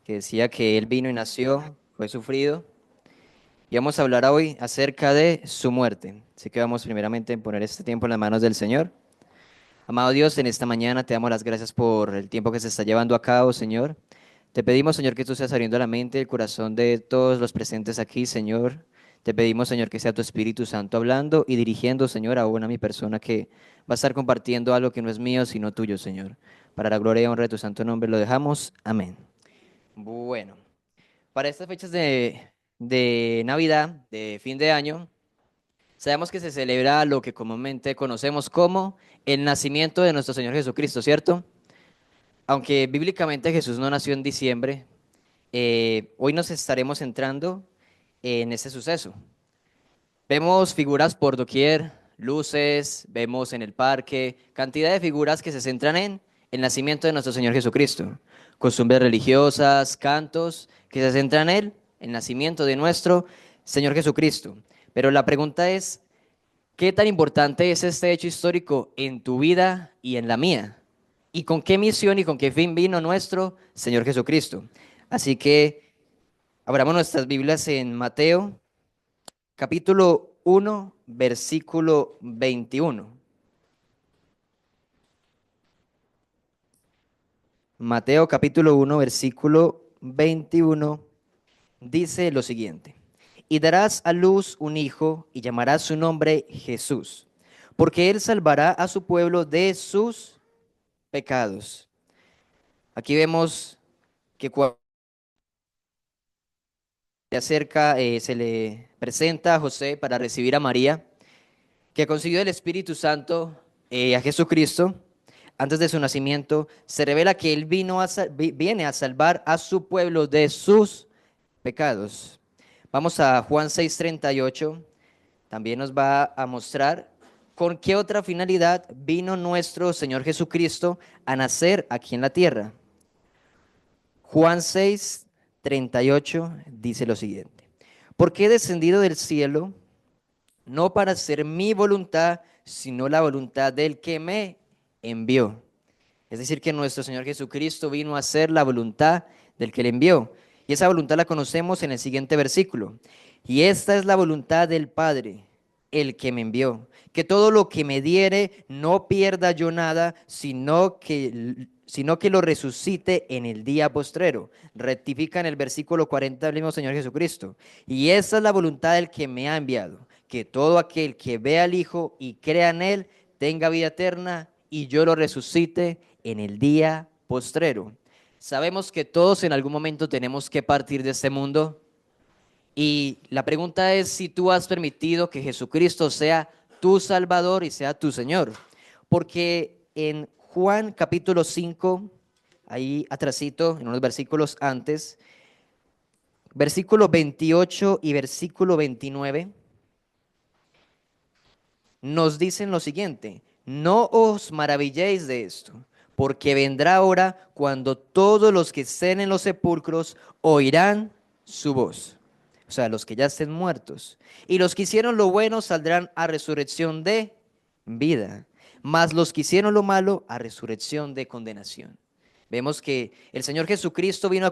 que decía que Él vino y nació, fue sufrido. Y vamos a hablar hoy acerca de su muerte. Así que vamos primeramente a poner este tiempo en las manos del Señor. Amado Dios, en esta mañana te damos las gracias por el tiempo que se está llevando a cabo, Señor. Te pedimos, Señor, que tú seas abriendo la mente y el corazón de todos los presentes aquí, Señor. Te pedimos, Señor, que sea tu Espíritu Santo hablando y dirigiendo, Señor, aún a mi persona que va a estar compartiendo algo que no es mío, sino tuyo, Señor. Para la gloria y honra de tu santo nombre lo dejamos. Amén. Bueno, para estas fechas de Navidad, de fin de año, sabemos que se celebra lo que comúnmente conocemos como el nacimiento de nuestro Señor Jesucristo, ¿cierto? Aunque bíblicamente Jesús no nació en diciembre, hoy nos estaremos centrando en ese suceso. Vemos figuras por doquier, luces, vemos en el parque, cantidad de figuras que se centran en el nacimiento de nuestro Señor Jesucristo. Costumbres religiosas, cantos que se centran en el nacimiento de nuestro Señor Jesucristo. Pero la pregunta es, ¿qué tan importante es este hecho histórico en tu vida y en la mía? ¿Y con qué misión y con qué fin vino nuestro Señor Jesucristo? Así que abramos nuestras Biblias en Mateo capítulo 1, versículo 21. Mateo capítulo 1, versículo 21 dice lo siguiente. Y darás a luz un hijo y llamarás su nombre Jesús, porque él salvará a su pueblo de sus pecados. Aquí vemos que cuando se acerca, se le presenta a José para recibir a María, que consiguió el Espíritu Santo a Jesucristo. Antes de su nacimiento, se revela que Él viene a salvar a su pueblo de sus pecados. Vamos a Juan 6:38, también nos va a mostrar con qué otra finalidad vino nuestro Señor Jesucristo a nacer aquí en la tierra. Juan 6:38 dice lo siguiente: porque he descendido del cielo no para hacer mi voluntad, sino la voluntad del que me envió. Es decir, que nuestro Señor Jesucristo vino a hacer la voluntad del que le envió. Y esa voluntad la conocemos en el siguiente versículo. Y esta es la voluntad del Padre, el que me envió, que todo lo que me diere no pierda yo nada, sino que lo resucite en el día postrero. Rectifica en el versículo 40 del mismo Señor Jesucristo. Y esta es la voluntad del que me ha enviado, que todo aquel que vea al Hijo y crea en él tenga vida eterna y yo lo resucite en el día postrero. Sabemos que todos en algún momento tenemos que partir de este mundo y la pregunta es si tú has permitido que Jesucristo sea tu Salvador y sea tu Señor. Porque en Juan capítulo 5, ahí atrasito, en unos versículos antes, versículo 28 y versículo 29, nos dicen lo siguiente: no os maravilléis de esto, porque vendrá hora cuando todos los que estén en los sepulcros oirán su voz. O sea, los que ya estén muertos. Y los que hicieron lo bueno saldrán a resurrección de vida, mas los que hicieron lo malo a resurrección de condenación. Vemos que el Señor Jesucristo vino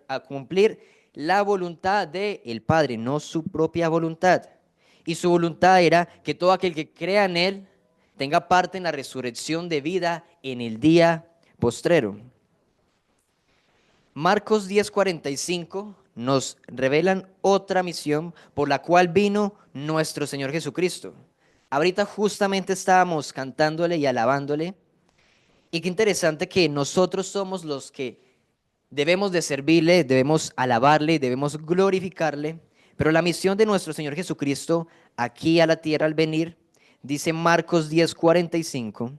a cumplir la voluntad del Padre, no su propia voluntad. Y su voluntad era que todo aquel que crea en Él tenga parte en la resurrección de vida en el día postrero. Marcos 10:45 nos revelan otra misión por la cual vino nuestro Señor Jesucristo. Ahorita justamente estábamos cantándole y alabándole. Y qué interesante que nosotros somos los que debemos de servirle, debemos alabarle, debemos glorificarle, pero la misión de nuestro Señor Jesucristo aquí a la tierra al venir, dice Marcos 10:45,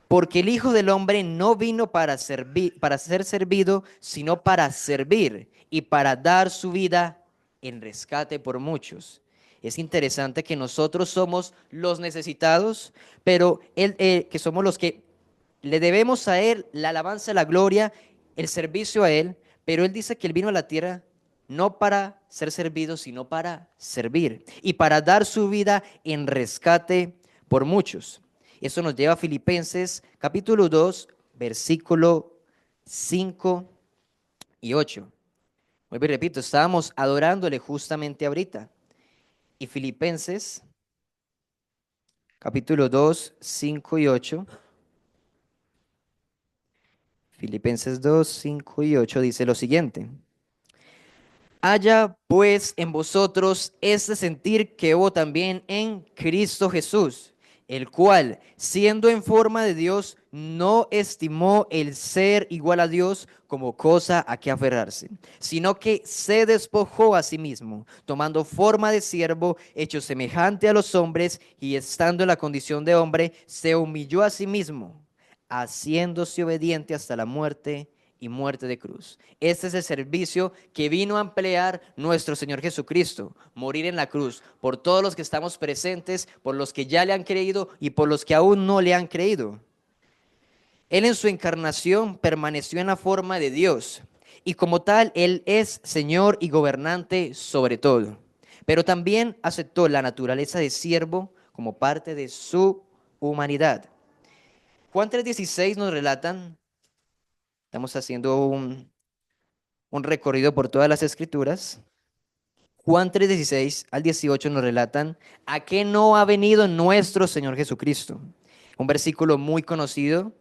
porque el Hijo del Hombre no vino para ser servido, sino para servir y para dar su vida en rescate por muchos. Es interesante que nosotros somos los necesitados, pero que somos los que le debemos a Él la alabanza, la gloria, el servicio a Él, pero Él dice que Él vino a la tierra no para ser servido, sino para servir y para dar su vida en rescate por muchos. Eso nos lleva a Filipenses capítulo 2, versículo 5 y 8. Vuelvo y repito, estábamos adorándole justamente ahorita. Y Filipenses, capítulo 2, 5 y 8. Filipenses 2, 5 y 8 dice lo siguiente. Haya pues en vosotros este sentir que hubo también en Cristo Jesús, el cual, siendo en forma de Dios, no estimó el ser igual a Dios como cosa a que aferrarse, sino que se despojó a sí mismo, tomando forma de siervo, hecho semejante a los hombres, y estando en la condición de hombre, se humilló a sí mismo, haciéndose obediente hasta la muerte y muerte de cruz. Este es el servicio que vino a emplear nuestro Señor Jesucristo, morir en la cruz, por todos los que estamos presentes, por los que ya le han creído y por los que aún no le han creído. Él en su encarnación permaneció en la forma de Dios y como tal, Él es Señor y gobernante sobre todo. Pero también aceptó la naturaleza de siervo como parte de su humanidad. Juan 3:16 nos relatan, estamos haciendo un recorrido por todas las escrituras. Juan 3:16 al 18 nos relatan a qué no ha venido nuestro Señor Jesucristo. Un versículo muy conocido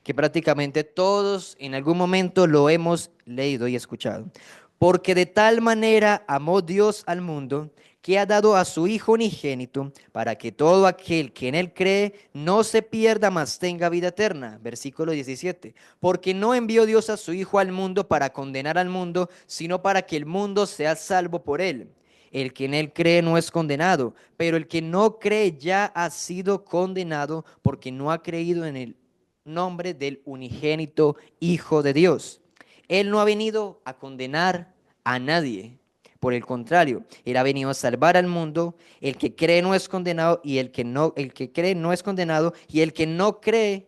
que prácticamente todos en algún momento lo hemos leído y escuchado. Porque de tal manera amó Dios al mundo que ha dado a su Hijo unigénito para que todo aquel que en él cree no se pierda, mas tenga vida eterna. Versículo 17. Porque no envió Dios a su Hijo al mundo para condenar al mundo, sino para que el mundo sea salvo por él. El que en él cree no es condenado, pero el que no cree ya ha sido condenado porque no ha creído en el nombre del unigénito Hijo de Dios. Él no ha venido a condenar a nadie. Por el contrario, Él ha venido a salvar al mundo. El que cree no es condenado y el que cree no es condenado y el que no cree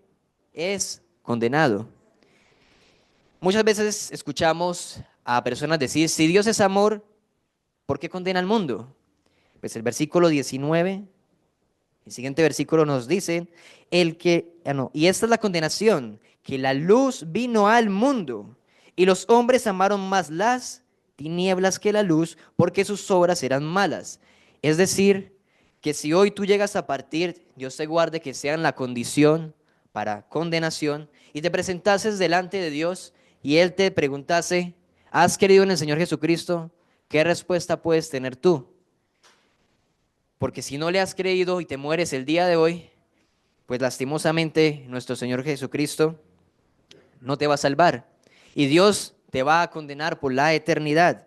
es condenado. Muchas veces escuchamos a personas decir, si Dios es amor, ¿por qué condena al mundo? Pues el versículo 19, el siguiente versículo nos dice, y esta es la condenación, que la luz vino al mundo y los hombres amaron más las tinieblas que la luz porque sus obras eran malas. Es decir, que si hoy tú llegas a partir, Dios te guarde que sea en la condición para condenación y te presentases delante de Dios y Él te preguntase, ¿has creído en el Señor Jesucristo? ¿Qué respuesta puedes tener tú? Porque si no le has creído y te mueres el día de hoy, pues lastimosamente nuestro Señor Jesucristo no te va a salvar y Dios te va a condenar por la eternidad.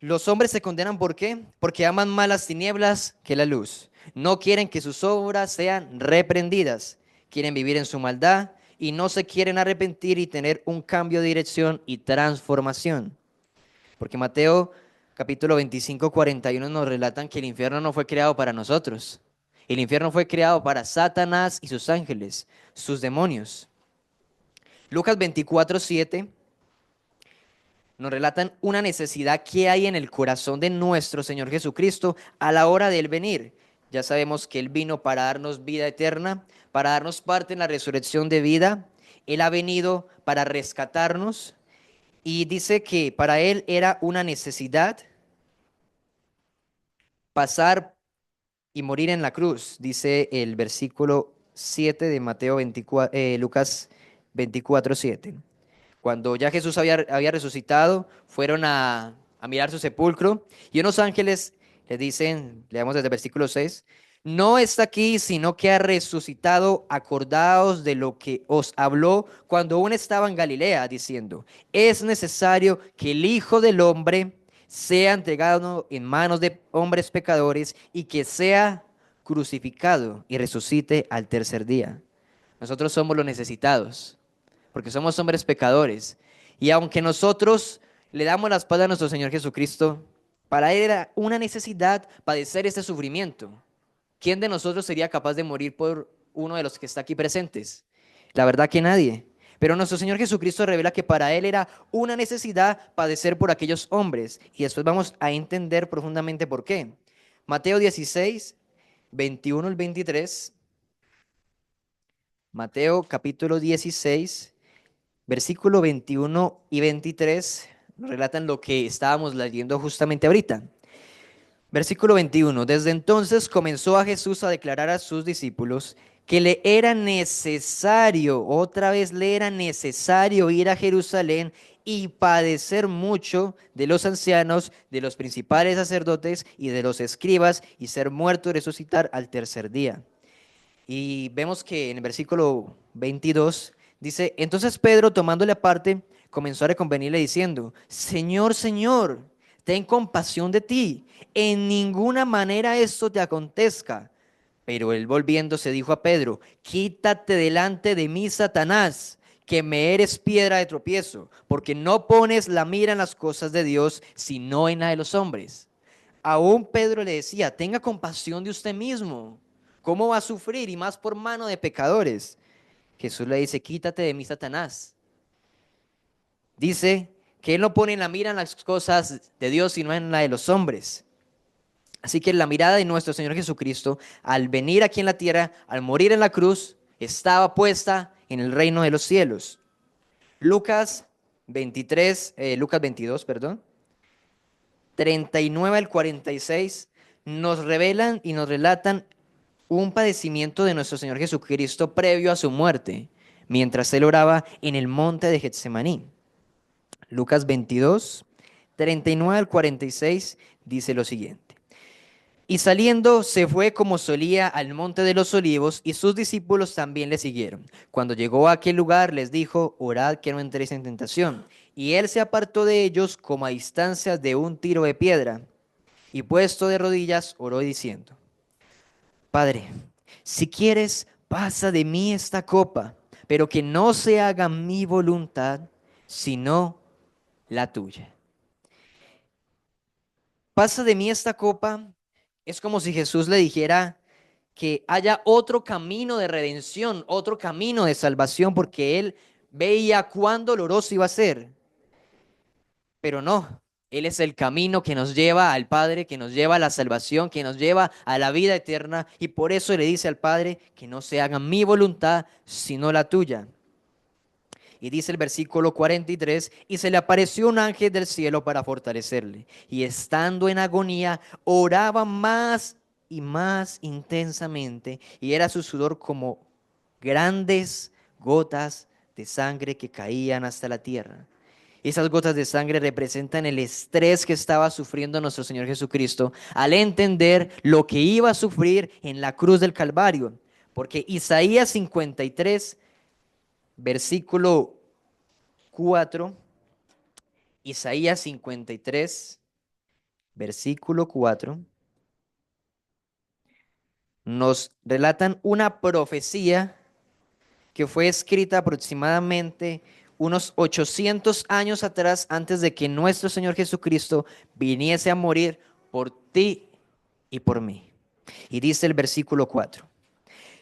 Los hombres se condenan ¿por qué? Porque aman más las tinieblas que la luz. No quieren que sus obras sean reprendidas. Quieren vivir en su maldad y no se quieren arrepentir y tener un cambio de dirección y transformación. Porque Mateo capítulo 25, 41 nos relatan que el infierno no fue creado para nosotros. El infierno fue creado para Satanás y sus ángeles, sus demonios. Lucas 24, 7 nos relatan una necesidad que hay en el corazón de nuestro Señor Jesucristo a la hora de Él venir. Ya sabemos que Él vino para darnos vida eterna, para darnos parte en la resurrección de vida. Él ha venido para rescatarnos y dice que para Él era una necesidad pasar y morir en la cruz, dice el versículo 7 de Mateo 24, Lucas 24, 7. Cuando ya Jesús había resucitado, fueron a mirar su sepulcro y unos ángeles le dicen, leamos desde el versículo 6, no está aquí, sino que ha resucitado, acordaos de lo que os habló cuando aún estaba en Galilea, diciendo, es necesario que el Hijo del Hombre sea entregado en manos de hombres pecadores y que sea crucificado y resucite al tercer día. Nosotros somos los necesitados porque somos hombres pecadores. Y aunque nosotros le damos la espalda a nuestro Señor Jesucristo, para Él era una necesidad padecer este sufrimiento. ¿Quién de nosotros sería capaz de morir por uno de los que está aquí presentes? La verdad que nadie. Pero nuestro Señor Jesucristo revela que para Él era una necesidad padecer por aquellos hombres. Y después vamos a entender profundamente por qué. Mateo 16, 21 al 23. Mateo capítulo 16, Versículo 21 y 23 nos relatan lo que estábamos leyendo justamente ahorita. Versículo 21. Desde entonces comenzó a Jesús a declarar a sus discípulos que le era necesario, otra vez le era necesario ir a Jerusalén y padecer mucho de los ancianos, de los principales sacerdotes y de los escribas y ser muerto y resucitar al tercer día. Y vemos que en el versículo 22 dice, entonces Pedro tomándole aparte comenzó a reconvenirle diciendo, Señor, Señor, ten compasión de ti, en ninguna manera esto te acontezca. Pero él volviéndose dijo a Pedro, quítate delante de mí, Satanás, que me eres piedra de tropiezo, porque no pones la mira en las cosas de Dios, sino en la de los hombres. Aún Pedro le decía, tenga compasión de usted mismo. ¿Cómo va a sufrir? Y más por mano de pecadores. Jesús le dice, quítate de mí, Satanás. Dice que él no pone la mira en las cosas de Dios, sino en la de los hombres. Así que la mirada de nuestro Señor Jesucristo, al venir aquí en la tierra, al morir en la cruz, estaba puesta en el reino de los cielos. Lucas 22, perdón, 39 al 46, nos revelan y nos relatan un padecimiento de nuestro Señor Jesucristo previo a su muerte, mientras él oraba en el monte de Getsemaní. Lucas 22, 39 al 46 dice lo siguiente. Y saliendo se fue como solía al monte de los olivos y sus discípulos también le siguieron. Cuando llegó a aquel lugar les dijo, orad que no entréis en tentación. Y él se apartó de ellos como a distancias de un tiro de piedra y puesto de rodillas oró diciendo, Padre, si quieres, pasa de mí esta copa, pero que no se haga mi voluntad, sino la tuya. Pasa de mí esta copa, es como si Jesús le dijera que haya otro camino de redención, otro camino de salvación, porque él veía cuán doloroso iba a ser. Pero no, Él es el camino que nos lleva al Padre, que nos lleva a la salvación, que nos lleva a la vida eterna. Y por eso le dice al Padre que no se haga mi voluntad, sino la tuya. Y dice el versículo 43, y se le apareció un ángel del cielo para fortalecerle. Y estando en agonía, oraba más y más intensamente, y era su sudor como grandes gotas de sangre que caían hasta la tierra. Esas gotas de sangre representan el estrés que estaba sufriendo nuestro Señor Jesucristo al entender lo que iba a sufrir en la cruz del Calvario. Porque Isaías 53, versículo 4, Isaías 53, versículo 4, nos relatan una profecía que fue escrita aproximadamente unos 800 años atrás, antes de que nuestro Señor Jesucristo viniese a morir por ti y por mí. Y dice el versículo 4.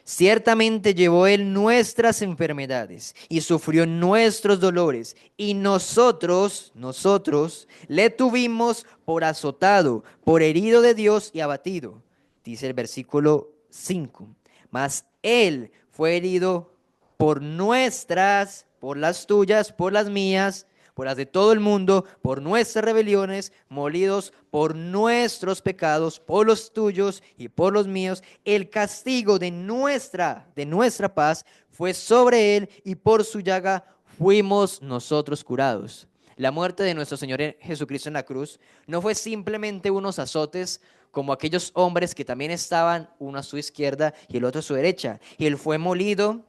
Ciertamente llevó él nuestras enfermedades y sufrió nuestros dolores, y nosotros le tuvimos por azotado, por herido de Dios y abatido. Dice el versículo 5. Mas él fue herido por nuestras, por las tuyas, por las mías, por las de todo el mundo, por nuestras rebeliones, molidos por nuestros pecados, por los tuyos y por los míos. El castigo de nuestra paz fue sobre él, y por su llaga fuimos nosotros curados. La muerte de nuestro Señor Jesucristo en la cruz no fue simplemente unos azotes como aquellos hombres que también estaban, uno a su izquierda y el otro a su derecha. Y él fue molido,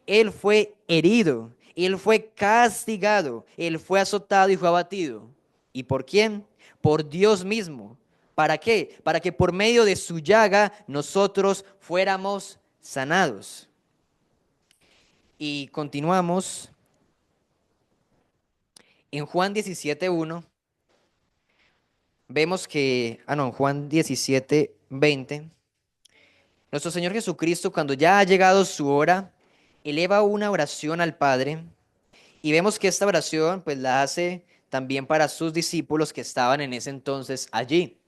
él fue herido, él fue castigado, él fue azotado y fue abatido. ¿Y por quién? Por Dios mismo. ¿Para qué? Para que por medio de su llaga nosotros fuéramos sanados. Y continuamos en Juan 17:1. Vemos que, en Juan 17:20, nuestro Señor Jesucristo, cuando ya ha llegado su hora, eleva una oración al Padre. Y vemos que esta oración pues la hace también para sus discípulos que estaban en ese entonces allí.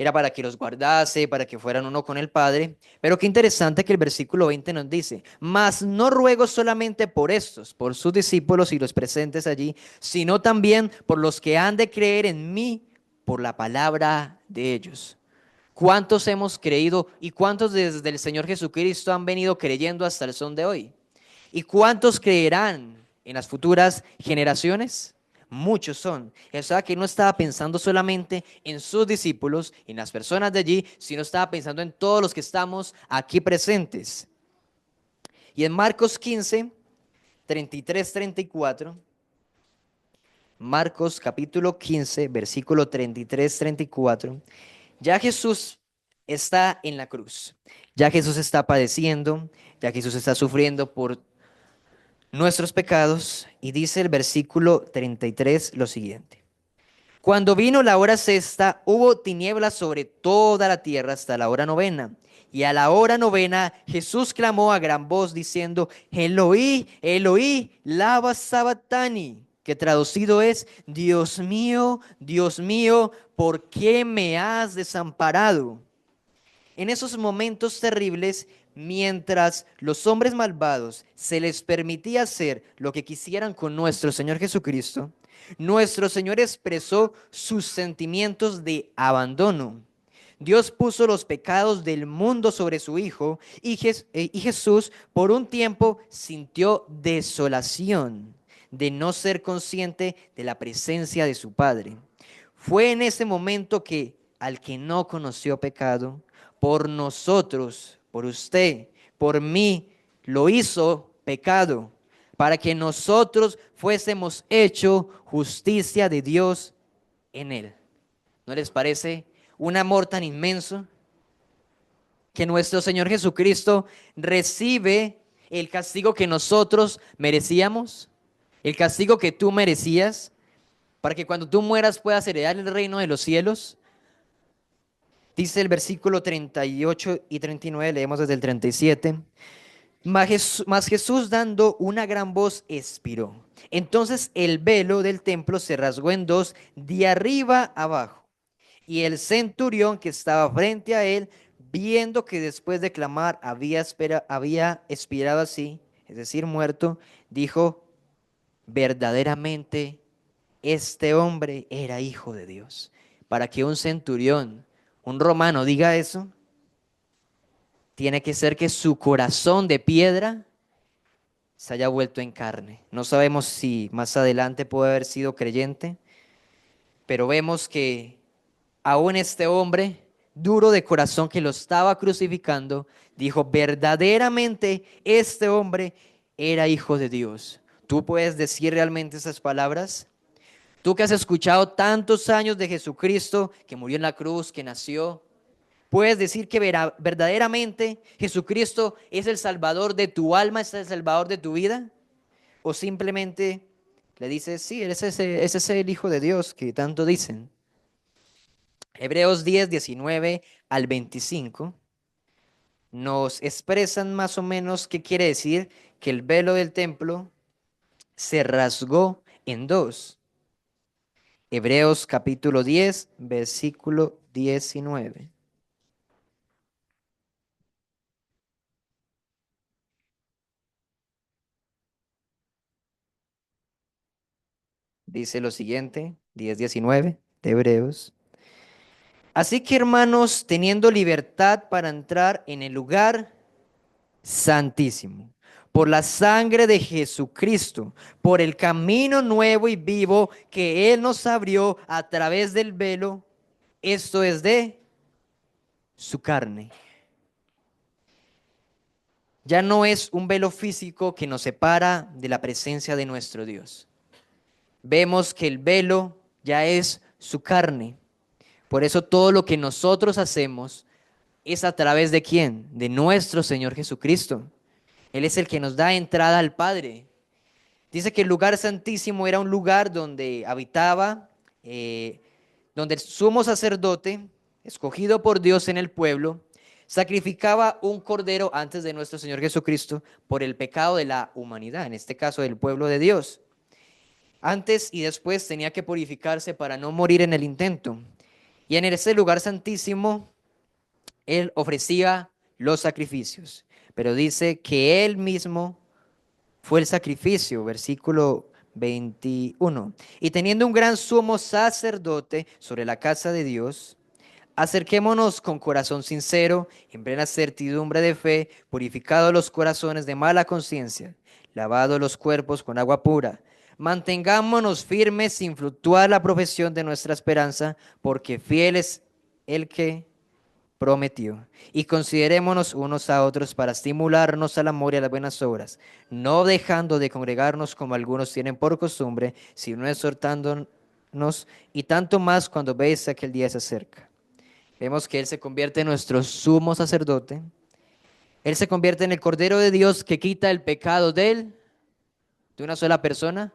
era para que los guardase, para que fueran uno con el Padre. Pero qué interesante que el versículo 20 nos dice, mas no ruego solamente por estos, por sus discípulos y los presentes allí, sino también por los que han de creer en mí por la palabra de ellos. ¿Cuántos hemos creído y cuántos desde el Señor Jesucristo han venido creyendo hasta el son de hoy? ¿Y cuántos creerán en las futuras generaciones? Muchos son. O sea que no estaba pensando solamente en sus discípulos, en las personas de allí, sino estaba pensando en todos los que estamos aquí presentes. Y en Marcos 15, 33, 34, Marcos capítulo 15, versículo 33, 34, ya Jesús está en la cruz, ya Jesús está padeciendo, ya Jesús está sufriendo por nuestros pecados, y dice el versículo 33 lo siguiente. Cuando vino la hora sexta, hubo tinieblas sobre toda la tierra hasta la hora novena. Y a la hora novena Jesús clamó a gran voz diciendo, Eloí, Eloí, lama sabactani, que traducido es, Dios mío, ¿por qué me has desamparado? En esos momentos terribles, mientras los hombres malvados se les permitía hacer lo que quisieran con nuestro Señor Jesucristo, nuestro Señor expresó sus sentimientos de abandono. Dios puso los pecados del mundo sobre su Hijo y Jesús por un tiempo sintió desolación de no ser consciente de la presencia de su Padre. Fue en ese momento que al que no conoció pecado, por nosotros, por usted, por mí, lo hizo pecado, para que nosotros fuésemos hecho justicia de Dios en él. ¿No les parece un amor tan inmenso que nuestro Señor Jesucristo recibe el castigo que nosotros merecíamos? El castigo que tú merecías, para que cuando tú mueras puedas heredar el reino de los cielos. Dice el versículo 38 y 39, leemos desde el 37. Mas Jesús dando una gran voz expiró. Entonces el velo del templo se rasgó en dos, de arriba abajo. Y el centurión que estaba frente a él, viendo que después de clamar había expirado así, es decir, muerto, dijo, verdaderamente este hombre era hijo de Dios. Para que un centurión, un romano diga eso, tiene que ser que su corazón de piedra se haya vuelto en carne. No sabemos si más adelante puede haber sido creyente, pero vemos que aún este hombre, duro de corazón que lo estaba crucificando, dijo, verdaderamente este hombre era hijo de Dios. ¿Tú puedes decir realmente esas palabras? Tú que has escuchado tantos años de Jesucristo, que murió en la cruz, que nació, ¿puedes decir que verdaderamente Jesucristo es el Salvador de tu alma, es el Salvador de tu vida? ¿O simplemente le dices, sí, ese es el Hijo de Dios que tanto dicen? Hebreos 10, 19 al 25 nos expresan más o menos qué quiere decir que el velo del templo se rasgó en dos. Hebreos capítulo 10, versículo 19. Dice lo siguiente, 10, 19 de Hebreos. Así que hermanos, teniendo libertad para entrar en el lugar santísimo, por la sangre de Jesucristo, por el camino nuevo y vivo que Él nos abrió a través del velo, esto es de su carne. Ya no es un velo físico que nos separa de la presencia de nuestro Dios. Vemos que el velo ya es su carne. Por eso todo lo que nosotros hacemos es a través de ¿quién? De nuestro Señor Jesucristo. Él es el que nos da entrada al Padre. Dice que el lugar santísimo era un lugar donde habitaba, donde el sumo sacerdote, escogido por Dios en el pueblo, sacrificaba un cordero antes de nuestro Señor Jesucristo por el pecado de la humanidad, en este caso del pueblo de Dios. Antes y después tenía que purificarse para no morir en el intento. Y en ese lugar santísimo, él ofrecía los sacrificios, pero dice que él mismo fue el sacrificio, versículo 21. Y teniendo un gran sumo sacerdote sobre la casa de Dios, acerquémonos con corazón sincero, en plena certidumbre de fe, purificados los corazones de mala conciencia, lavados los cuerpos con agua pura. Mantengámonos firmes sin fluctuar la profesión de nuestra esperanza, porque fiel es el que prometió. Y considerémonos unos a otros para estimularnos al amor y a las buenas obras, no dejando de congregarnos como algunos tienen por costumbre, sino exhortándonos, y tanto más cuando veis que aquel día se acerca. Vemos que Él se convierte en nuestro sumo sacerdote. Él se convierte en el Cordero de Dios que quita el pecado de él, de una sola persona,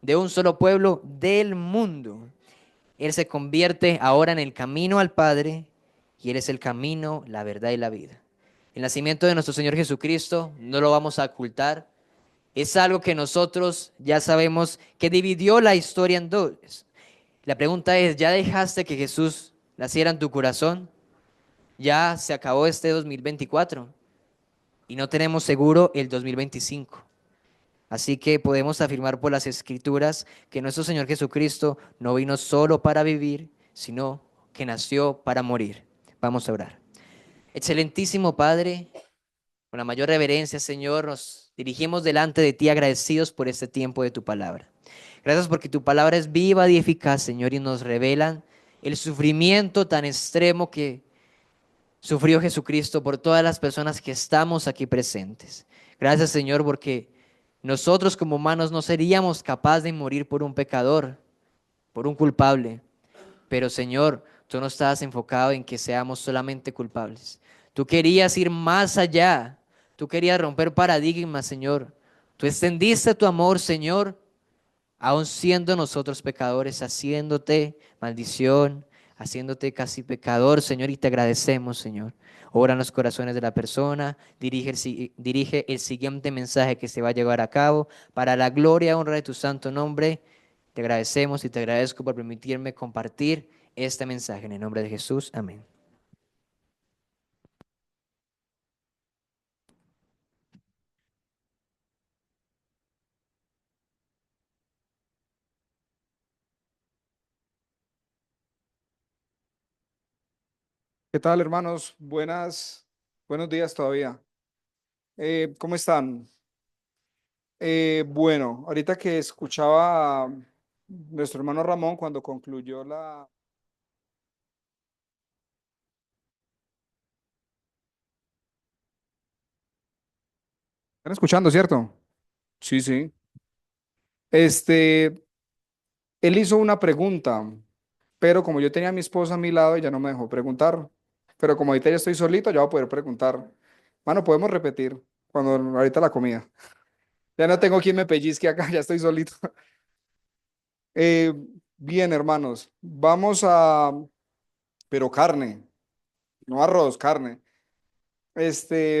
de un solo pueblo, del mundo. Él se convierte ahora en el camino al Padre y Él es el camino, la verdad y la vida. El nacimiento de nuestro Señor Jesucristo no lo vamos a ocultar. Es algo que nosotros ya sabemos que dividió la historia en dos. La pregunta es, ¿ya dejaste que Jesús naciera en tu corazón? Ya se acabó este 2024 y no tenemos seguro el 2025. Así que podemos afirmar por las Escrituras que nuestro Señor Jesucristo no vino solo para vivir, sino que nació para morir. Vamos a orar. Excelentísimo Padre, con la mayor reverencia, Señor, nos dirigimos delante de ti agradecidos por este tiempo de tu palabra. Gracias porque tu palabra es viva y eficaz, Señor, y nos revelan el sufrimiento tan extremo que sufrió Jesucristo por todas las personas que estamos aquí presentes. Gracias, Señor, porque nosotros como humanos no seríamos capaces de morir por un pecador, por un culpable. Pero, Señor, tú no estabas enfocado en que seamos solamente culpables. Tú querías ir más allá. Tú querías romper paradigmas, Señor. Tú extendiste tu amor, Señor, aun siendo nosotros pecadores, haciéndote maldición, haciéndote casi pecador, Señor, y te agradecemos, Señor. Ora en los corazones de la persona, dirige el siguiente mensaje que se va a llevar a cabo para la gloria y honra de tu santo nombre. Te agradecemos y te agradezco por permitirme compartir este mensaje en el nombre de Jesús. Amén. ¿Qué tal, hermanos? Buenos días todavía. ¿Cómo están? Bueno, ahorita que escuchaba a nuestro hermano Ramón cuando concluyó la... ¿Están escuchando, cierto? Sí, sí. Este, él hizo una pregunta, pero como yo tenía a mi esposa a mi lado, ella no me dejó preguntar. Pero como ahorita ya estoy solito, ya voy a poder preguntar. Bueno, podemos repetir cuando ahorita la comida. Ya no tengo quien me pellizque acá, ya estoy solito. Eh, bien, hermanos, pero carne, no arroz, carne.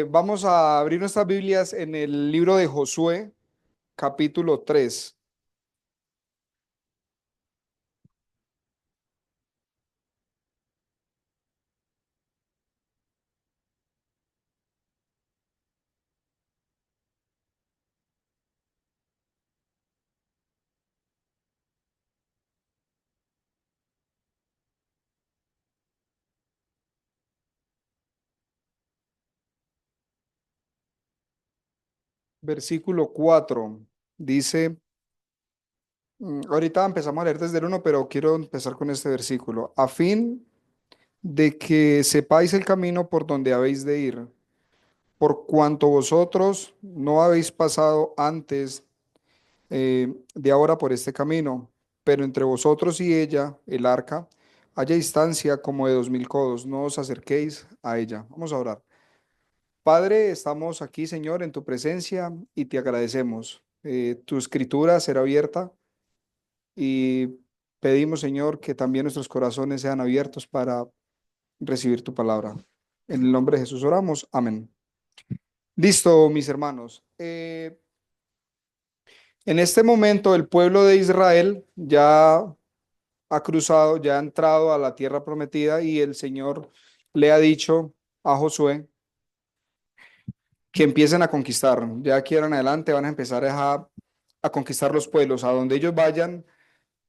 Vamos a abrir nuestras Biblias en el libro de Josué, capítulo 3, versículo 4. Dice, ahorita empezamos a leer desde el 1, pero quiero empezar con este versículo. A fin de que sepáis el camino por donde habéis de ir, por cuanto vosotros no habéis pasado antes de ahora por este camino, pero entre vosotros y ella, el arca, haya distancia como de 2000 codos, no os acerquéis a ella. Vamos a orar. Padre, estamos aquí, Señor, en tu presencia y te agradecemos. Tu escritura será abierta y pedimos, Señor, que también nuestros corazones sean abiertos para recibir tu palabra. En el nombre de Jesús oramos. Amén. Listo, mis hermanos. En este momento el pueblo de Israel ya ha cruzado, ya ha entrado a la tierra prometida y el Señor le ha dicho a Josué que empiecen a conquistar. Ya aquí en adelante van a empezar a conquistar los pueblos. A donde ellos vayan,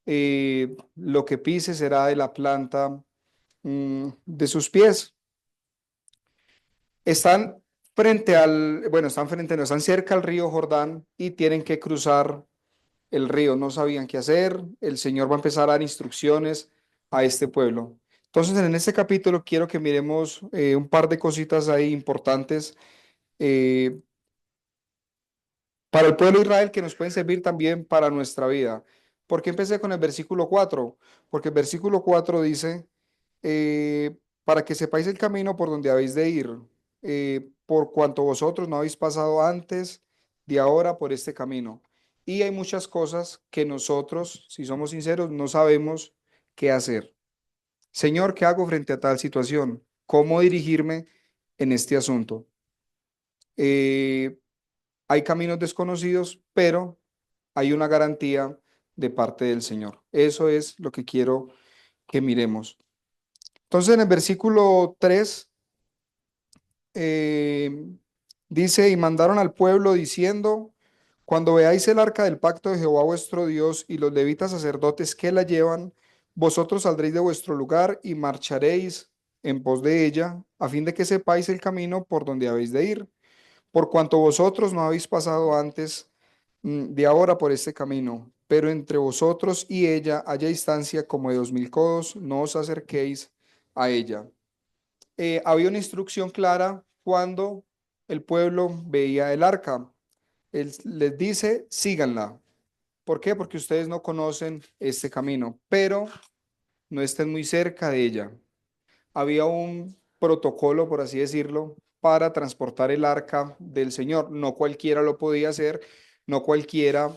lo que pise será de la planta de sus pies. Están bueno, están frente, no, están cerca al río Jordán y tienen que cruzar el río. No sabían qué hacer. El Señor va a empezar a dar instrucciones a este pueblo. Entonces, en este capítulo quiero que miremos un par de cositas ahí importantes eh, para el pueblo de Israel que nos pueden servir también para nuestra vida. ¿Por qué empecé con el versículo 4? Porque el versículo 4 dice, para que sepáis el camino por donde habéis de ir, por cuanto vosotros no habéis pasado antes de ahora por este camino. Y hay muchas cosas que nosotros, si somos sinceros, no sabemos qué hacer. Señor, ¿qué hago frente a tal situación? ¿Cómo dirigirme en este asunto? Eh, Hay caminos desconocidos, pero hay una garantía de parte del Señor. Eso es lo que quiero que miremos. Entonces, en el versículo 3 eh, dice, y mandaron al pueblo diciendo, cuando veáis el arca del pacto de Jehová vuestro Dios y los levitas sacerdotes que la llevan, vosotros saldréis de vuestro lugar y marcharéis en pos de ella, a fin de que sepáis el camino por donde habéis de ir, por cuanto vosotros no habéis pasado antes de ahora por este camino, pero entre vosotros y ella haya distancia como de 2000 codos, no os acerquéis a ella. Había una instrucción clara cuando el pueblo veía el arca. Él les dice, síganla. ¿Por qué? Porque ustedes no conocen este camino, pero no estén muy cerca de ella. Había un protocolo, por así decirlo, para transportar el arca del Señor. No cualquiera lo podía hacer, no cualquiera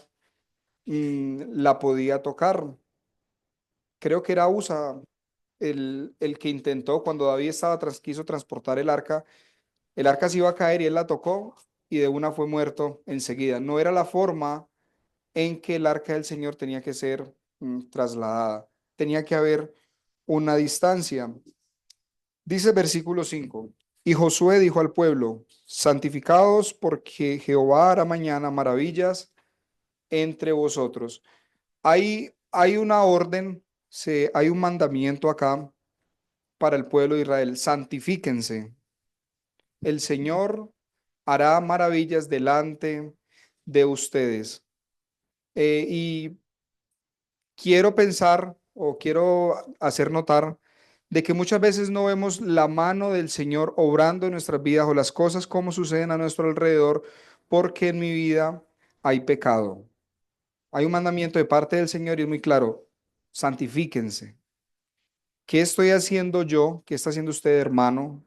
la podía tocar. Creo que era Usa el que intentó, cuando David quiso transportar el arca se iba a caer y él la tocó y de una fue muerto enseguida. No era la forma en que el arca del Señor tenía que ser trasladada. Tenía que haber una distancia. Dice el versículo 5. Y Josué dijo al pueblo, santificados porque Jehová hará mañana maravillas entre vosotros. Hay una orden, hay un mandamiento acá para el pueblo de Israel. Santifíquense. El Señor hará maravillas delante de ustedes. Y quiero pensar o quiero hacer notar de que muchas veces no vemos la mano del Señor obrando en nuestras vidas o las cosas como suceden a nuestro alrededor, porque en mi vida hay pecado. Hay un mandamiento de parte del Señor y es muy claro, santifíquense. ¿Qué estoy haciendo yo? ¿Qué está haciendo usted, hermano,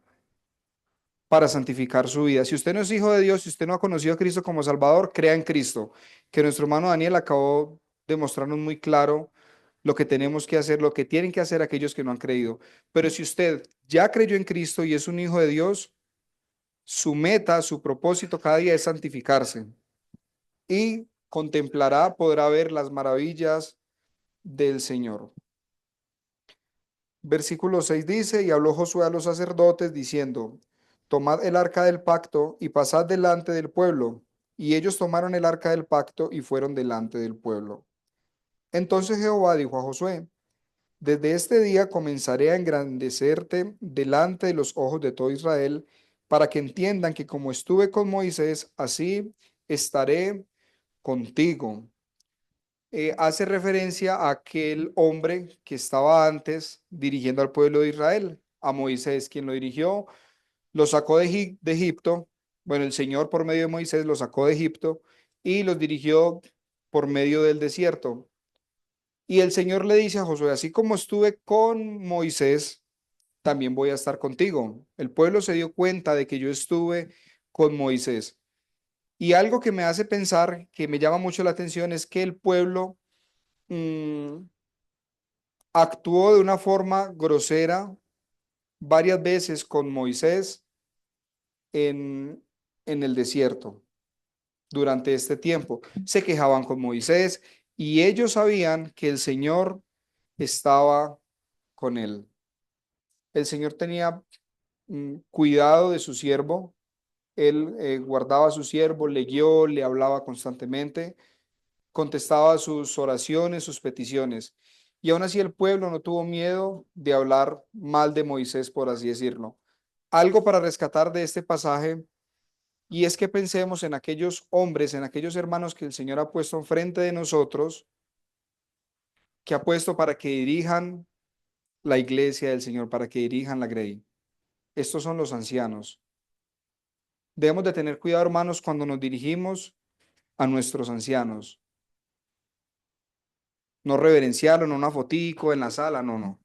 para santificar su vida? Si usted no es hijo de Dios, si usted no ha conocido a Cristo como Salvador, crea en Cristo, que nuestro hermano Daniel acabó de mostrarnos muy claro lo que tenemos que hacer, lo que tienen que hacer aquellos que no han creído. Pero si usted ya creyó en Cristo y es un hijo de Dios, su meta, su propósito cada día es santificarse y contemplará, podrá ver las maravillas del Señor. Versículo 6 dice, y habló Josué a los sacerdotes diciendo, tomad el arca del pacto y pasad delante del pueblo. Y ellos tomaron el arca del pacto y fueron delante del pueblo. Entonces Jehová dijo a Josué, desde este día comenzaré a engrandecerte delante de los ojos de todo Israel, para que entiendan que como estuve con Moisés, así estaré contigo. Hace referencia a aquel hombre que estaba antes dirigiendo al pueblo de Israel, a Moisés, quien lo dirigió, lo sacó de Egipto. Bueno, el Señor por medio de Moisés lo sacó de Egipto y los dirigió por medio del desierto. Y el Señor le dice a Josué, así como estuve con Moisés, también voy a estar contigo. El pueblo se dio cuenta de que yo estuve con Moisés. Y algo que me hace pensar, que me llama mucho la atención, es que el pueblo mm, actuó de una forma grosera varias veces con Moisés en, en el desierto durante este tiempo. Se quejaban con Moisés y ellos sabían que el Señor estaba con él. El Señor tenía cuidado de su siervo. Él guardaba a su siervo, le guió, le hablaba constantemente, contestaba sus oraciones, sus peticiones. Y aún así el pueblo no tuvo miedo de hablar mal de Moisés, por así decirlo. Algo para rescatar de este pasaje, y es que pensemos en aquellos hombres, en aquellos hermanos que el Señor ha puesto enfrente de nosotros, que ha puesto para que dirijan la iglesia del Señor, para que dirijan la Grey. Estos son los ancianos. Debemos de tener cuidado, hermanos, cuando nos dirigimos a nuestros ancianos. No reverenciarlos en una fotico, en la sala, no, no.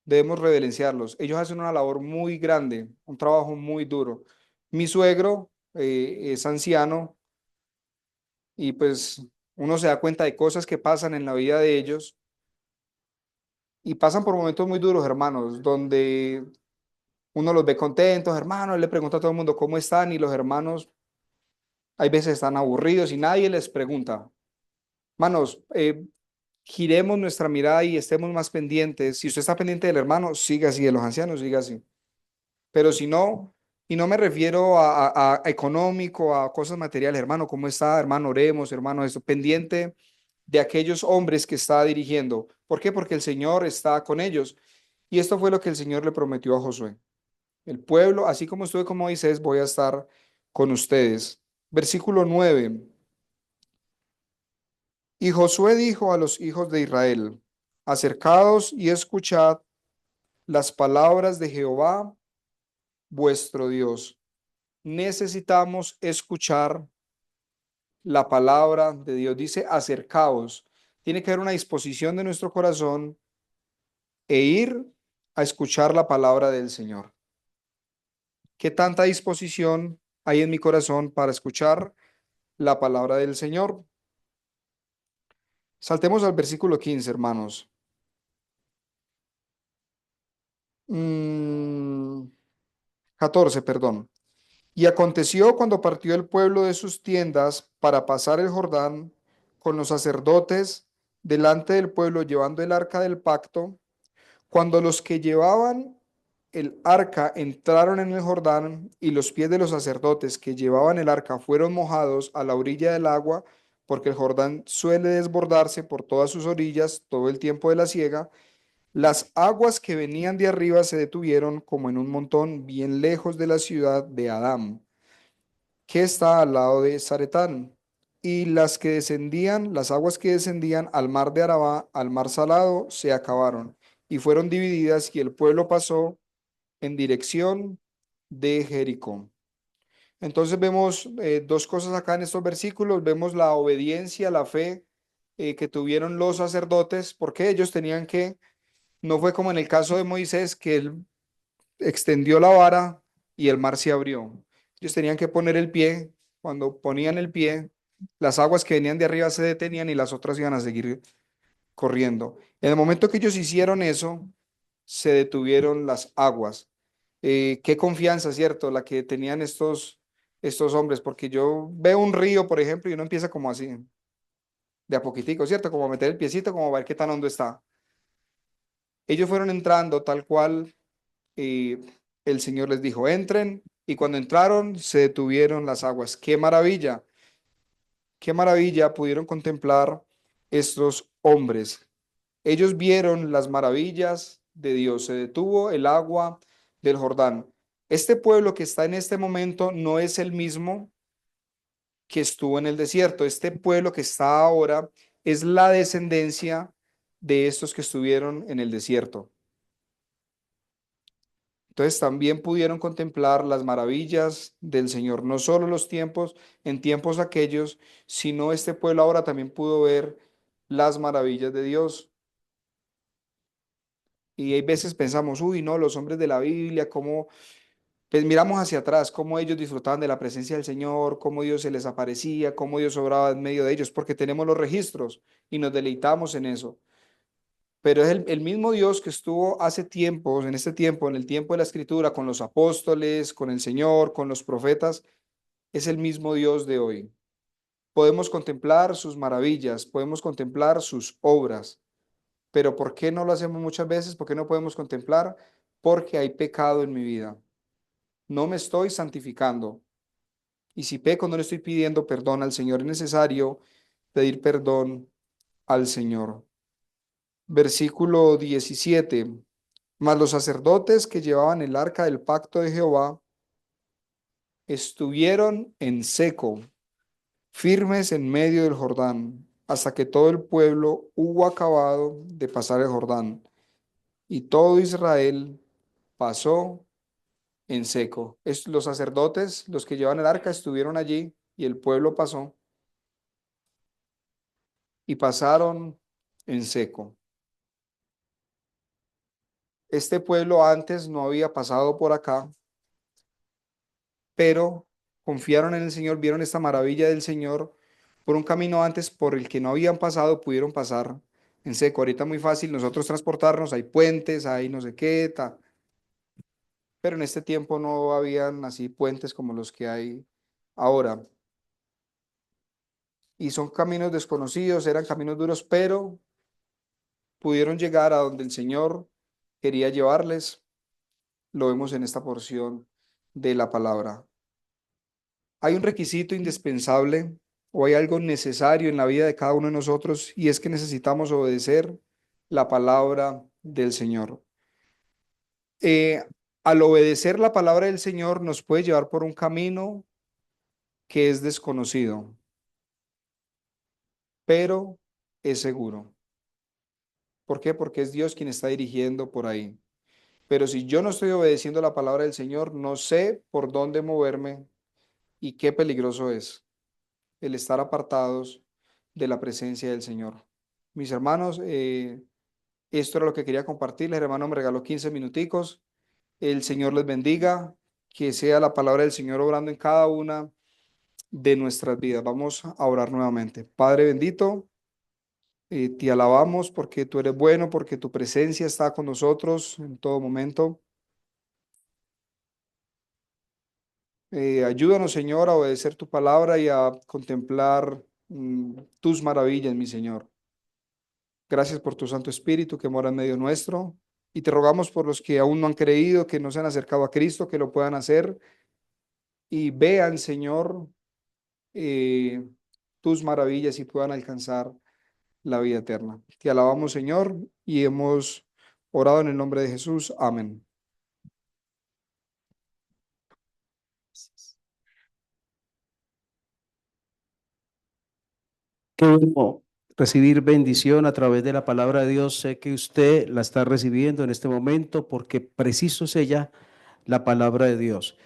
Debemos reverenciarlos. Ellos hacen una labor muy grande, un trabajo muy duro. Mi suegro es anciano y pues uno se da cuenta de cosas que pasan en la vida de ellos y pasan por momentos muy duros, hermanos, donde uno los ve contentos, hermanos, le pregunta a todo el mundo cómo están y los hermanos hay veces están aburridos y nadie les pregunta. Hermanos, giremos nuestra mirada y estemos más pendientes. Si usted está pendiente del hermano, siga así, de los ancianos, siga así. Pero si no, y no me refiero a económico, a cosas materiales, hermano, ¿cómo está? Hermano, oremos, hermano, esto, pendiente de aquellos hombres que está dirigiendo. ¿Por qué? Porque el Señor está con ellos. Y esto fue lo que el Señor le prometió a Josué. El pueblo, así como estuve con Moisés, voy a estar con ustedes. Versículo 9. Y Josué dijo a los hijos de Israel, acercaos y escuchad las palabras de Jehová, vuestro Dios. Necesitamos escuchar la palabra de Dios. Dice, acercaos. Tiene que haber una disposición de nuestro corazón e ir a escuchar la palabra del Señor. ¿Qué tanta disposición hay en mi corazón para escuchar la palabra del Señor? Saltemos al versículo 15, hermanos. Mm, 14, perdón. Y aconteció cuando partió el pueblo de sus tiendas para pasar el Jordán con los sacerdotes delante del pueblo llevando el arca del pacto, cuando los que llevaban el arca entraron en el Jordán y los pies de los sacerdotes que llevaban el arca fueron mojados a la orilla del agua, porque el Jordán suele desbordarse por todas sus orillas todo el tiempo de la siega, las aguas que venían de arriba se detuvieron como en un montón bien lejos de la ciudad de Adán, que está al lado de Zaretán. Y las que descendían, las aguas que descendían al mar de Arabá, al mar salado, se acabaron y fueron divididas y el pueblo pasó en dirección de Jericó. Entonces vemos dos cosas acá en estos versículos. Vemos la obediencia, la fe que tuvieron los sacerdotes, porque ellos tenían que, no fue como en el caso de Moisés, que él extendió la vara y el mar se abrió. Ellos tenían que poner el pie. Cuando ponían el pie, las aguas que venían de arriba se detenían y las otras iban a seguir corriendo. En el momento que ellos hicieron eso, se detuvieron las aguas. Qué confianza, ¿cierto? La que tenían estos hombres, porque yo veo un río, por ejemplo, y uno empieza como así, de a poquitico, ¿cierto? Como a meter el piecito, como a ver qué tan hondo está. Ellos fueron entrando tal cual y el Señor les dijo, entren, y cuando entraron se detuvieron las aguas. Qué maravilla pudieron contemplar estos hombres. Ellos vieron las maravillas de Dios, se detuvo el agua del Jordán. Este pueblo que está en este momento no es el mismo que estuvo en el desierto. Este pueblo que está ahora es la descendencia de estos que estuvieron en el desierto. Entonces también pudieron contemplar las maravillas del Señor, no solo los tiempos, en tiempos aquellos, sino este pueblo ahora también pudo ver las maravillas de Dios. Y hay veces pensamos, uy, no, los hombres de la Biblia, cómo, pues miramos hacia atrás, cómo ellos disfrutaban de la presencia del Señor, cómo Dios se les aparecía, cómo Dios obraba en medio de ellos, porque tenemos los registros y nos deleitamos en eso. Pero es el mismo Dios que estuvo hace tiempos, en este tiempo, en el tiempo de la Escritura, con los apóstoles, con el Señor, con los profetas, es el mismo Dios de hoy. Podemos contemplar sus maravillas, podemos contemplar sus obras. Pero ¿por qué no lo hacemos muchas veces? ¿Por qué no podemos contemplar? Porque hay pecado en mi vida. No me estoy santificando. Y si peco, no le estoy pidiendo perdón al Señor. Es necesario pedir perdón al Señor. Versículo 17. Mas los sacerdotes que llevaban el arca del pacto de Jehová estuvieron en seco, firmes en medio del Jordán, hasta que todo el pueblo hubo acabado de pasar el Jordán. Y todo Israel pasó en seco. Los sacerdotes, los que llevan el arca, estuvieron allí y el pueblo pasó y pasaron en seco. Este pueblo antes no había pasado por acá, pero confiaron en el Señor, vieron esta maravilla del Señor. Por un camino antes por el que no habían pasado, pudieron pasar en seco. Ahorita muy fácil nosotros transportarnos, hay puentes, hay no sé qué, pero en este tiempo no habían así puentes como los que hay ahora. Y son caminos desconocidos, eran caminos duros, pero pudieron llegar a donde el Señor quería llevarles. Lo vemos en esta porción de la palabra. Hay un requisito indispensable o hay algo necesario en la vida de cada uno de nosotros y es que necesitamos obedecer la palabra del Señor. Eh, Al obedecer la palabra del Señor nos puede llevar por un camino que es desconocido, pero es seguro. ¿Por qué? Porque es Dios quien está dirigiendo por ahí. Pero si yo no estoy obedeciendo la palabra del Señor, no sé por dónde moverme y qué peligroso es el estar apartados de la presencia del Señor. Mis hermanos, esto era lo que quería compartirles. El hermano me regaló 15 minuticos. El Señor les bendiga. Que sea la palabra del Señor obrando en cada una de nuestras vidas. Vamos a orar nuevamente. Padre bendito, te alabamos porque tú eres bueno, porque tu presencia está con nosotros en todo momento. Ayúdanos, Señor, a obedecer tu palabra y a contemplar tus maravillas, mi Señor. Gracias por tu Santo Espíritu que mora en medio nuestro. Y te rogamos por los que aún no han creído, que no se han acercado a Cristo, que lo puedan hacer y vean, Señor, eh, tus maravillas y puedan alcanzar la vida eterna. Te alabamos, Señor, y hemos orado en el nombre de Jesús. Amén. Qué bueno recibir bendición a través de la palabra de Dios. Sé que usted la está recibiendo en este momento porque preciso es ella la palabra de Dios.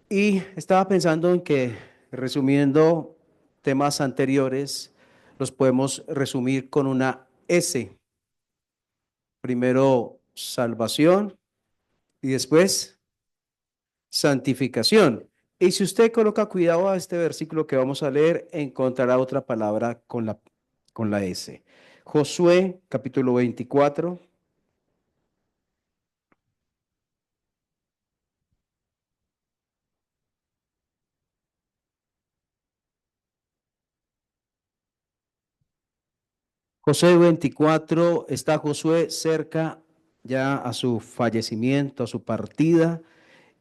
Y estaba pensando en que, resumiendo temas anteriores, los podemos resumir con una S. Primero, salvación y después, santificación. Y si usted coloca cuidado a este versículo que vamos a leer, encontrará otra palabra con la S. Josué, capítulo 24. Josué 24, está Josué cerca ya a su fallecimiento, a su partida,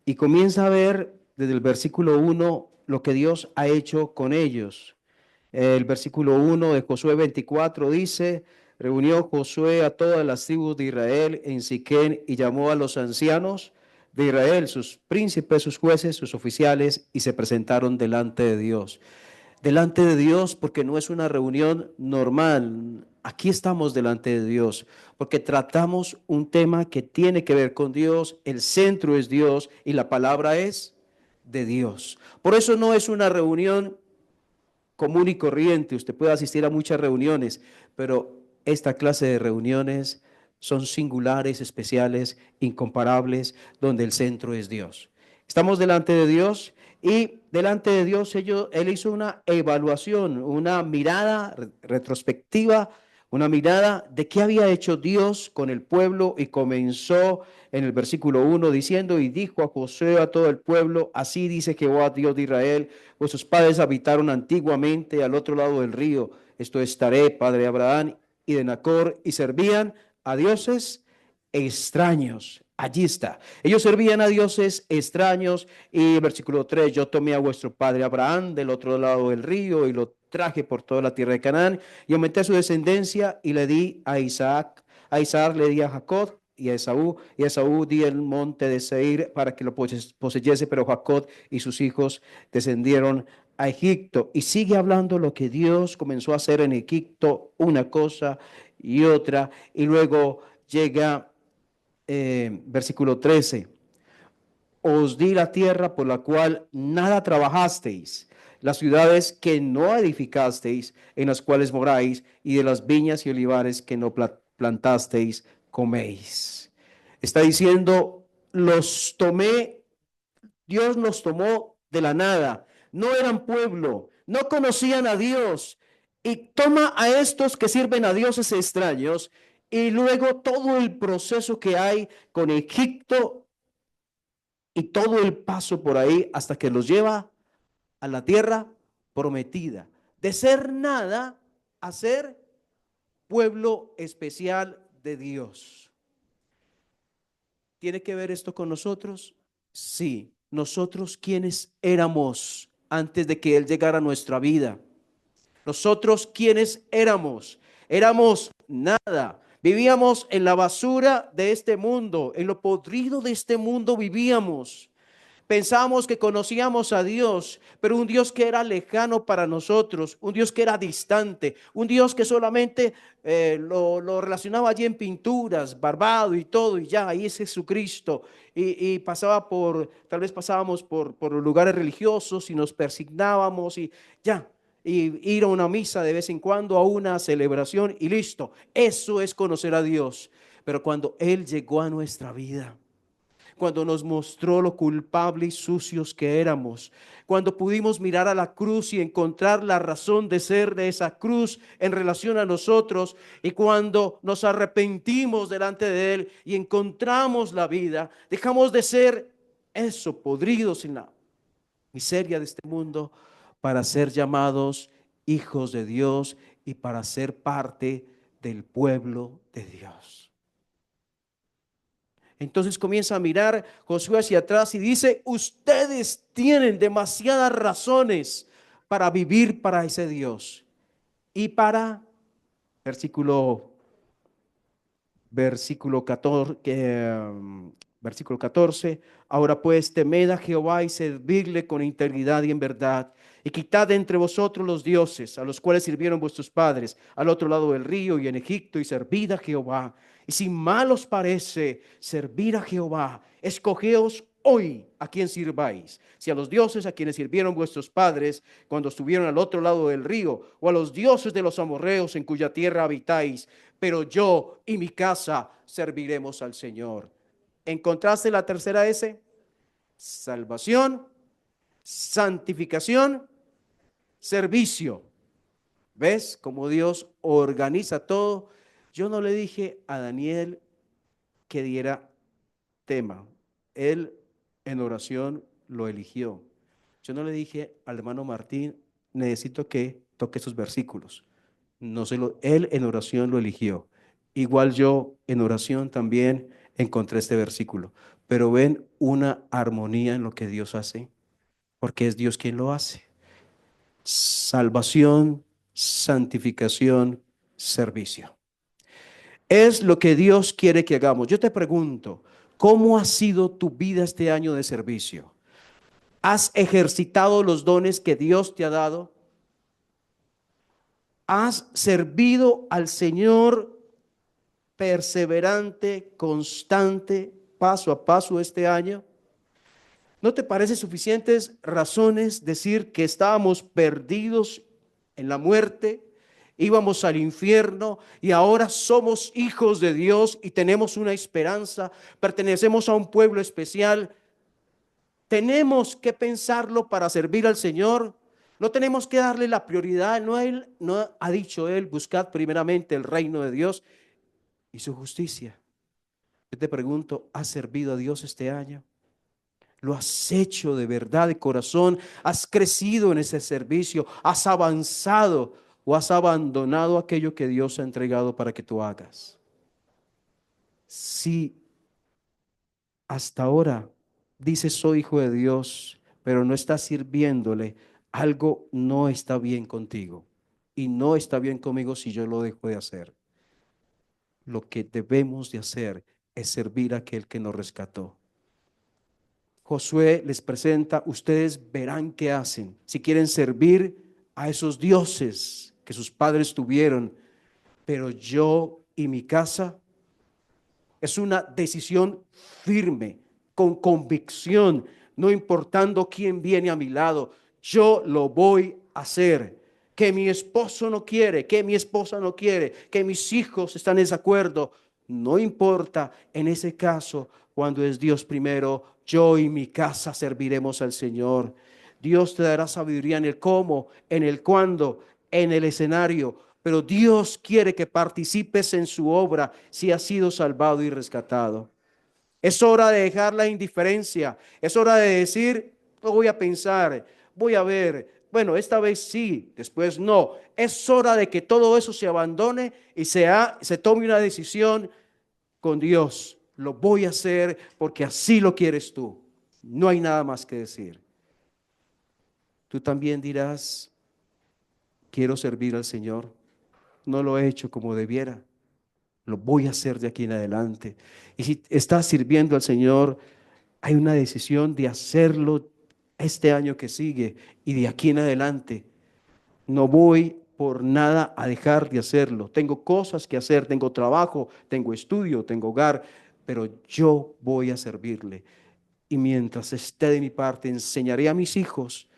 y comienza a ver desde el versículo 1 lo que Dios ha hecho con ellos. El versículo 1 de Josué 24 dice: reunió Josué a todas las tribus de Israel en Siquén y llamó a los ancianos de Israel, sus príncipes, sus jueces, sus oficiales, y se presentaron delante de Dios. Delante de Dios porque no es una reunión normal. Aquí estamos delante de Dios porque tratamos un tema que tiene que ver con Dios. El centro es Dios y la palabra es de Dios. Por eso no es una reunión común y corriente. Usted puede asistir a muchas reuniones, pero esta clase de reuniones son singulares, especiales, incomparables, donde el centro es Dios. Estamos delante de Dios y delante de Dios Él hizo una evaluación, una mirada retrospectiva, una mirada de qué había hecho Dios con el pueblo, y comenzó en el versículo 1 diciendo: y dijo a Josué a todo el pueblo, así dice Jehová Dios de Israel, vuestros padres habitaron antiguamente al otro lado del río, esto es Taré, padre de Abraham, y de Nacor y servían a dioses extraños. Allí está. Ellos servían a dioses extraños y versículo 3, yo tomé a vuestro padre Abraham del otro lado del río y lo traje por toda la tierra de Canaán y aumenté su descendencia y le di a Isaac, a Isaac le di a Jacob y a Esaú di el monte de Seir para que lo poseyese, pero Jacob y sus hijos descendieron a Egipto. Y sigue hablando lo que Dios comenzó a hacer en Egipto, una cosa y otra, y luego llega versículo 13, os di la tierra por la cual nada trabajasteis, las ciudades que no edificasteis, en las cuales moráis, y de las viñas y olivares que no plantasteis, coméis. Está diciendo, los tomé, Dios nos tomó de la nada, no eran pueblo, no conocían a Dios, y toma a estos que sirven a dioses extraños, y luego todo el proceso que hay con Egipto y todo el paso por ahí hasta que los lleva a la tierra prometida. De ser nada a ser pueblo especial de Dios. ¿Tiene que ver esto con nosotros? Sí. Nosotros, ¿quiénes éramos antes de que Él llegara a nuestra vida? Nosotros, ¿quiénes éramos? Éramos nada. Vivíamos en la basura de este mundo, en lo podrido de este mundo vivíamos. Pensábamos que conocíamos a Dios, pero un Dios que era lejano para nosotros, un Dios que era distante, un Dios que solamente lo relacionaba allí en pinturas, barbado y todo, y ya, ahí es Jesucristo. Y tal vez pasábamos por los lugares religiosos y nos persignábamos y ya, y ir a una misa de vez en cuando, a una celebración y listo. Eso es conocer a Dios. Pero cuando Él llegó a nuestra vida, cuando nos mostró lo culpable y sucios que éramos, cuando pudimos mirar a la cruz y encontrar la razón de ser de esa cruz en relación a nosotros, y cuando nos arrepentimos delante de Él y encontramos la vida, dejamos de ser eso, podridos en la miseria de este mundo, para ser llamados hijos de Dios y para ser parte del pueblo de Dios. Entonces comienza a mirar Josué hacia atrás y dice, ustedes tienen demasiadas razones para vivir para ese Dios. Y para, versículo 14, ahora pues temed a Jehová y servirle con integridad y en verdad, y quitad de entre vosotros los dioses a los cuales sirvieron vuestros padres al otro lado del río y en Egipto, y servid a Jehová. Y si mal os parece servir a Jehová, escogeos hoy a quien sirváis, si a los dioses a quienes sirvieron vuestros padres cuando estuvieron al otro lado del río, o a los dioses de los amorreos en cuya tierra habitáis, pero yo y mi casa serviremos al Señor. ¿Encontraste la tercera S? Salvación, santificación, servicio. ¿Ves cómo Dios organiza todo? Yo no le dije a Daniel que diera tema. Él en oración lo eligió. Yo no le dije al hermano Martín, necesito que toque esos versículos. Él en oración lo eligió. Igual yo en oración también encontré este versículo. Pero ven una armonía en lo que Dios hace, porque es Dios quien lo hace. Salvación, santificación, servicio. Es lo que Dios quiere que hagamos. Yo te pregunto, ¿cómo ha sido tu vida este año de servicio? ¿Has ejercitado los dones que Dios te ha dado? ¿Has servido al Señor perseverante, constante, paso a paso este año? ¿No te parece suficientes razones decir que estábamos perdidos en la muerte, íbamos al infierno y ahora somos hijos de Dios y tenemos una esperanza, pertenecemos a un pueblo especial? Tenemos que pensarlo para servir al Señor. No tenemos que darle la prioridad. No ha dicho Él, buscad primeramente el reino de Dios y su justicia. Yo te pregunto, ¿has servido a Dios este año? ¿Lo has hecho de verdad, de corazón? ¿Has crecido en ese servicio? ¿Has avanzado? o has abandonado aquello que Dios ha entregado para que tú hagas. Si hasta ahora dices soy hijo de Dios, pero no estás sirviéndole, algo no está bien contigo y no está bien conmigo si yo lo dejo de hacer. Lo que debemos de hacer es servir a aquel que nos rescató. Josué les presenta, ustedes verán qué hacen. Si quieren servir a esos dioses que sus padres tuvieron, pero yo y mi casa, es una decisión firme, con convicción, no importando quién viene a mi lado, yo lo voy a hacer. Que mi esposo no quiere, que mi esposa no quiere, que mis hijos están en desacuerdo, no importa. En ese caso, cuando es Dios primero, yo y mi casa serviremos al Señor. Dios te dará sabiduría en el cómo, en el cuándo, en el escenario, pero Dios quiere que participes en su obra si has sido salvado y rescatado. Es hora de dejar la indiferencia, es hora de decir, no voy a pensar, voy a ver, bueno, esta vez sí, después no. Es hora de que todo eso se abandone y se tome una decisión con Dios. Lo voy a hacer porque así lo quieres tú. No hay nada más que decir. Tú también dirás, quiero servir al Señor. No lo he hecho como debiera. Lo voy a hacer de aquí en adelante. Y si estás sirviendo al Señor, hay una decisión de hacerlo este año que sigue y de aquí en adelante. No voy por nada a dejar de hacerlo. Tengo cosas que hacer, tengo trabajo, tengo estudio, tengo hogar, pero yo voy a servirle. Y mientras esté de mi parte, enseñaré a mis hijos,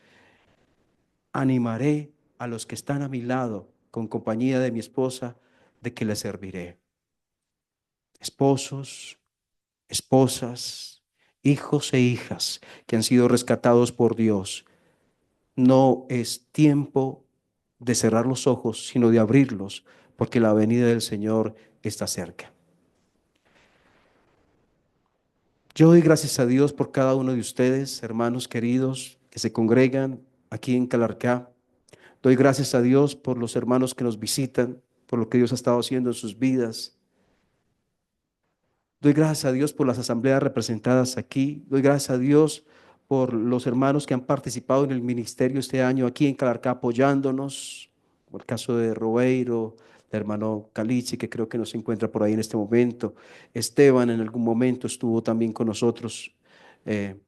animaré a los que están a mi lado, con compañía de mi esposa, de que les serviré. Esposos, esposas, hijos e hijas que han sido rescatados por Dios. No es tiempo de cerrar los ojos, sino de abrirlos, porque la venida del Señor está cerca. Yo doy gracias a Dios por cada uno de ustedes, hermanos queridos, que se congregan aquí en Calarcá. Doy gracias a Dios por los hermanos que nos visitan, por lo que Dios ha estado haciendo en sus vidas. Doy gracias a Dios por las asambleas representadas aquí. Doy gracias a Dios por los hermanos que han participado en el ministerio este año aquí en Calarcá apoyándonos. Por el caso de Robeiro, del hermano Calici, que creo que no se encuentra por ahí en este momento. Esteban en algún momento estuvo también con nosotros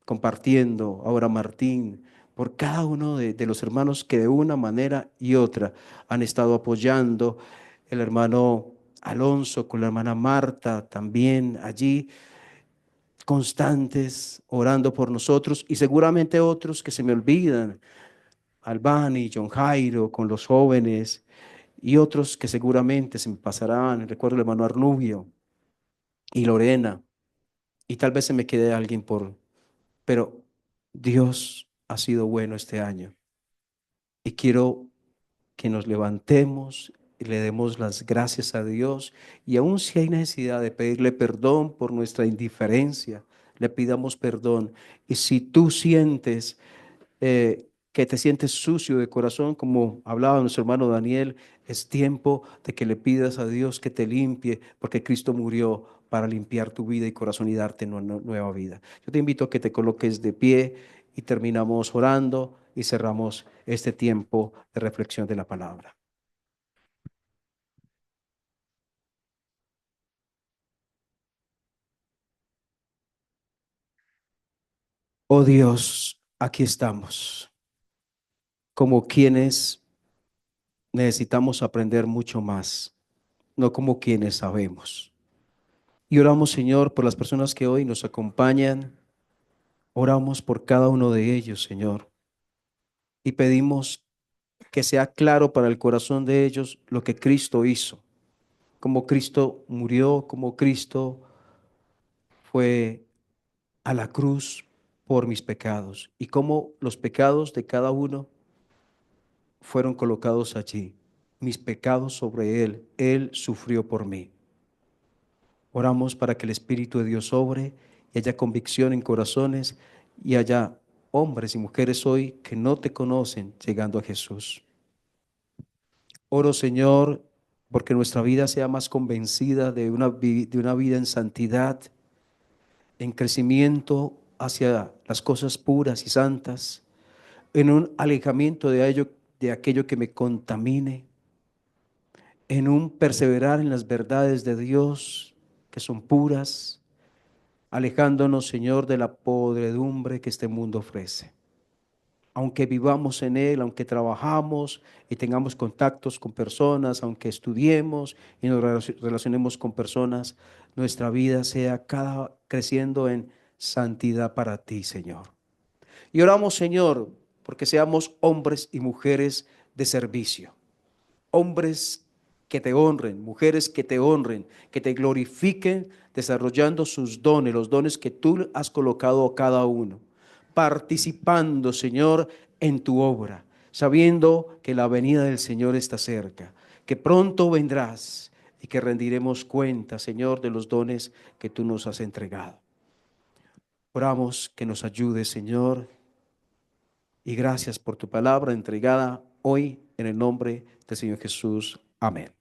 compartiendo. Ahora Martín. Por cada uno de los hermanos que de una manera y otra han estado apoyando. El hermano Alonso con la hermana Marta también allí, constantes, orando por nosotros, y seguramente otros que se me olvidan, Albani, John Jairo con los jóvenes, y otros que seguramente se me pasarán. Recuerdo el hermano Arnubio y Lorena, y tal vez se me quede alguien pero Dios ha sido bueno este año, y quiero que nos levantemos y le demos las gracias a Dios, y aun si hay necesidad de pedirle perdón por nuestra indiferencia, le pidamos perdón. Y si tú sientes que te sientes sucio de corazón, como hablaba nuestro hermano Daniel, es tiempo de que le pidas a Dios que te limpie, porque Cristo murió para limpiar tu vida y corazón y darte una nueva vida. Yo te invito a que te coloques de pie y terminamos orando y cerramos este tiempo de reflexión de la palabra. Oh Dios, aquí estamos, como quienes necesitamos aprender mucho más, no como quienes sabemos. Y oramos, Señor, por las personas que hoy nos acompañan. Oramos por cada uno de ellos, Señor, y pedimos que sea claro para el corazón de ellos lo que Cristo hizo, como Cristo murió, como Cristo fue a la cruz por mis pecados y cómo los pecados de cada uno fueron colocados allí. Mis pecados sobre Él, Él sufrió por mí. Oramos para que el Espíritu de Dios obre y haya convicción en corazones y haya hombres y mujeres hoy que no te conocen llegando a Jesús. Oro, Señor, porque nuestra vida sea más convencida de de una vida en santidad, en crecimiento hacia las cosas puras y santas, en un alejamiento de aquello que me contamine, en un perseverar en las verdades de Dios que son puras, alejándonos, Señor, de la podredumbre que este mundo ofrece. Aunque vivamos en él, aunque trabajamos y tengamos contactos con personas, aunque estudiemos y nos relacionemos con personas, nuestra vida sea creciendo en santidad para ti, Señor. Y oramos, Señor, porque seamos hombres y mujeres de servicio, hombres que te honren, mujeres que te honren, que te glorifiquen, desarrollando sus dones, los dones que tú has colocado a cada uno, participando, Señor, en tu obra, sabiendo que la venida del Señor está cerca, que pronto vendrás y que rendiremos cuenta, Señor, de los dones que tú nos has entregado. Oramos que nos ayude, Señor, y gracias por tu palabra entregada hoy en el nombre del Señor Jesús. Amén.